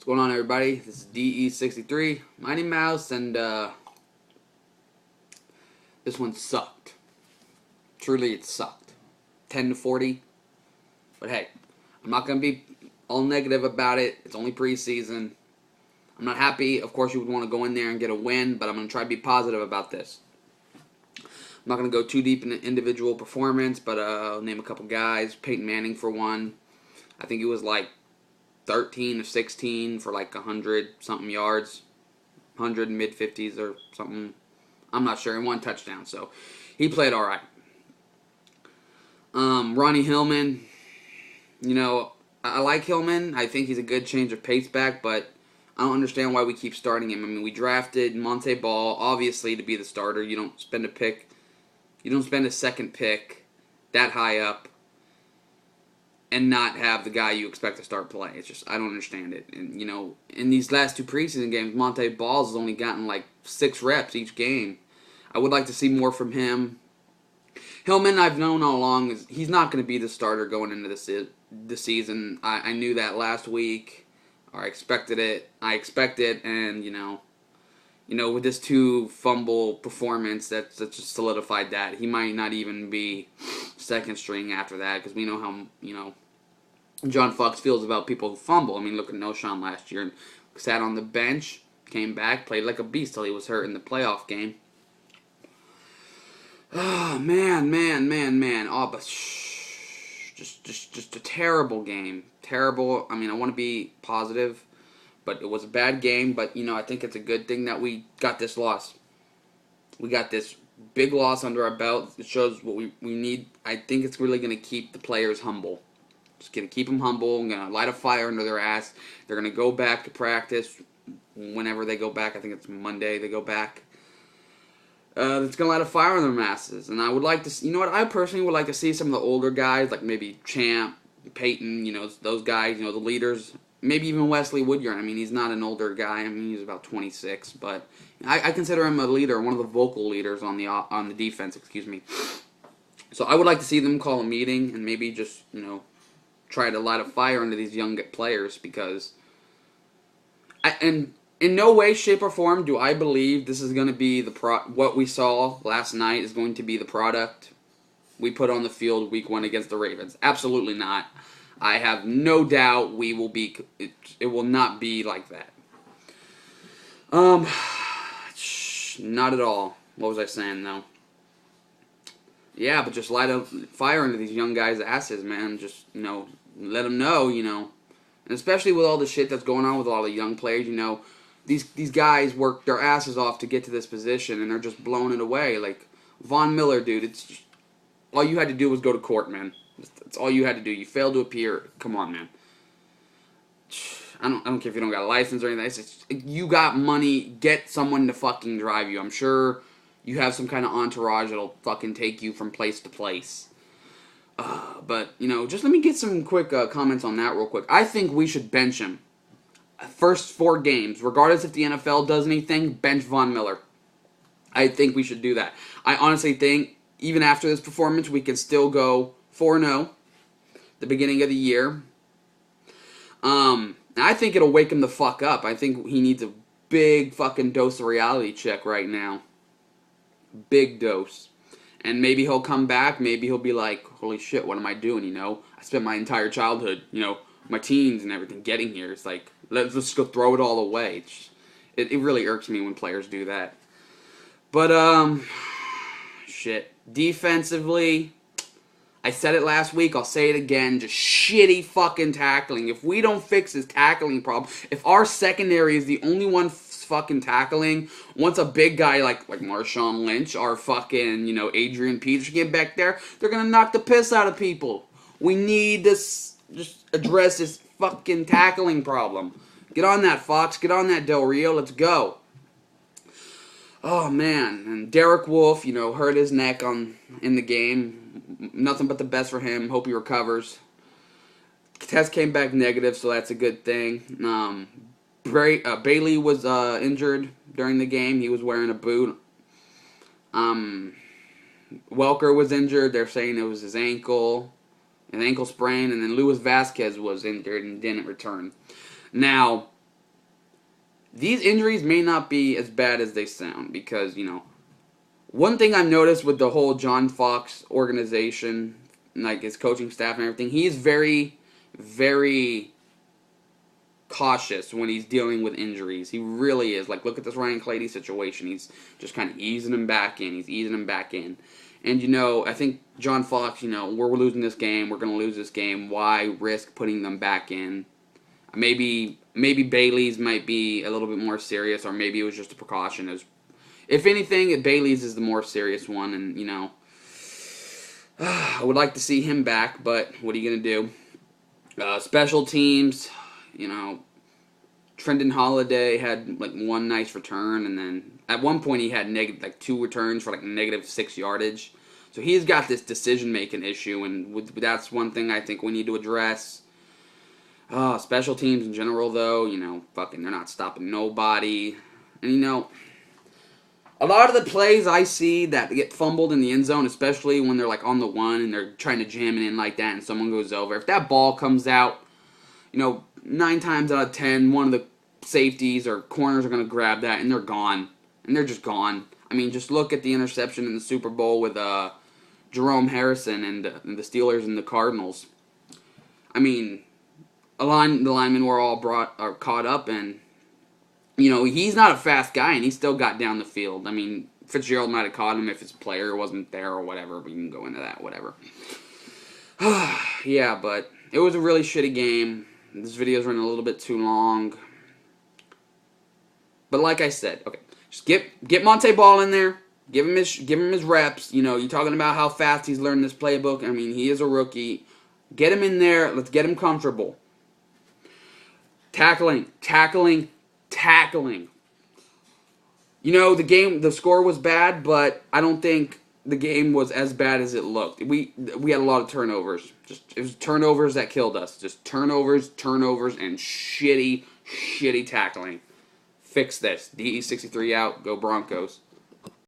going on, everybody? This is DE63, Mighty Mouse, and this one sucked. Truly, it sucked. 10-40. But hey, I'm not going to be all negative about it. It's only preseason. I'm not happy. Of course, you would want to go in there and get a win, but I'm going to try to be positive about this. I'm not going to go too deep into individual performance, but I'll name a couple guys. Peyton Manning, for one. I think it was like 13 of 16 for like 100-something yards. 100 mid-50s or something. I'm not sure. And one touchdown, so he played all right. Ronnie Hillman, you know, I like Hillman. I think he's a good change of pace back, but I don't understand why we keep starting him. I mean, we drafted Monte Ball, obviously, to be the starter. You don't spend a second pick that high up and not have the guy you expect to start play. It's just, I don't understand it. And, you know, in these last two preseason games, Monte Balls has only gotten like 6 reps each game. I would like to see more from him. Hillman, I've known all along, he's not going to be the starter going into the season. I knew that last week, or I expected it. And, you know, with this 2 fumble performance, that just solidified that. He might not even be second string after that, because we know how, you know, John Fox feels about people who fumble. I mean, look at Noshawn last year. Sat on the bench, came back, played like a beast till he was hurt in the playoff game. Oh, man. Oh, but just a terrible game. Terrible. I mean, I want to be positive, but it was a bad game. But, you know, I think it's a good thing that we got this loss. We got this big loss under our belt. It shows what we need. I think it's really going to keep the players humble. Just going to keep them humble. I'm going to light a fire under their ass. They're going to go back to practice whenever they go back. I think it's Monday they go back. It's going to light a fire on their asses. And I would like to, you know what, I personally would like to see some of the older guys, like maybe Champ, Peyton, you know, those guys, you know, the leaders. Maybe even Wesley Woodyard. I mean, he's not an older guy. I mean, he's about 26, but I consider him a leader, one of the vocal leaders on the defense, excuse me. So I would like to see them call a meeting and maybe just, you know, try to light a fire under these young players, because and in no way, shape, or form do I believe this is going to be what we saw last night is going to be the product we put on the field week 1 against the Ravens. Absolutely not. I have no doubt we will be. It will not be like that. Not at all. What was I saying though? Yeah, but just light a fire under these young guys' asses, man. Just, you know, let them know, you know, and especially with all the shit that's going on with all the young players, you know. These guys work their asses off to get to this position, and they're just blowing it away. Like Von Miller, dude, it's just, all you had to do was go to court, man. That's all you had to do. You failed to appear. Come on, man. I don't care if you don't got a license or anything. It's just, you got money. Get someone to fucking drive you. I'm sure you have some kind of entourage that'll fucking take you from place to place. But, you know, just let me get some quick comments on that real quick. I think we should bench him. First 4 games, regardless if the NFL does anything, bench Von Miller. I think we should do that. I honestly think, even after this performance, we can still go 4-0 the beginning of the year. I think it'll wake him the fuck up. I think he needs a big fucking dose of reality check right now. Big dose. And maybe he'll come back. Maybe he'll be like, holy shit, what am I doing, you know? I spent my entire childhood, you know, my teens and everything getting here. It's like, let's just go throw it all away. It really irks me when players do that. But, shit. Defensively, I said it last week, I'll say it again, just shitty fucking tackling. If we don't fix this tackling problem, if our secondary is the only one fucking tackling, once a big guy like Marshawn Lynch or fucking, you know, Adrian Peterson get back there, they're gonna knock the piss out of people. We need this, just address this fucking tackling problem. Get on that, Fox. Get on that, Del Rio. Let's go. Oh, man. And Derek Wolfe, you know, hurt his neck in the game. Nothing but the best for him. Hope he recovers. Test came back negative, so that's a good thing. Bailey was injured during the game. He was wearing a boot. Welker was injured. They're saying it was his ankle. An ankle sprain, and then Luis Vasquez was injured and didn't return. Now, these injuries may not be as bad as they sound because, one thing I've noticed with the whole John Fox organization, like his coaching staff and everything, he's very, very cautious when he's dealing with injuries. He really is. Like, look at this Ryan Clady situation. He's just kind of easing him back in. He's easing him back in. And, I think John Fox, we're losing this game. We're going to lose this game. Why risk putting them back in? Maybe Bailey's might be a little bit more serious, or maybe it was just a precaution. If anything, Bailey's is the more serious one, and, I would like to see him back, but what are you going to do? Special teams, Trendon Holiday had, one nice return, and then at one point he had 2 returns for, -6 yardage. So he's got this decision-making issue, and that's one thing I think we need to address. Special teams in general, though, they're not stopping nobody. And, a lot of the plays I see that get fumbled in the end zone, especially when they're, on the one and they're trying to jam it in like that and someone goes over. If that ball comes out, 9 times out of 10, one of the safeties or corners are going to grab that, and they're gone. And they're just gone. I mean, just look at the interception in the Super Bowl with Jerome Harrison and the Steelers and the Cardinals. I mean, the linemen were all caught up, and he's not a fast guy, and he still got down the field. I mean, Fitzgerald might have caught him if his player wasn't there or whatever. We can go into that, whatever. Yeah, but it was a really shitty game. This video's running a little bit too long. But like I said, okay, just get Monte Ball in there. Give him his reps. You're talking about how fast he's learned this playbook. I mean, he is a rookie. Get him in there. Let's get him comfortable. Tackling. The score was bad, but I don't think the game was as bad as it looked. We had a lot of turnovers. It was turnovers that killed us. Just turnovers, and shitty tackling. Fix this. DE63 out. Go Broncos.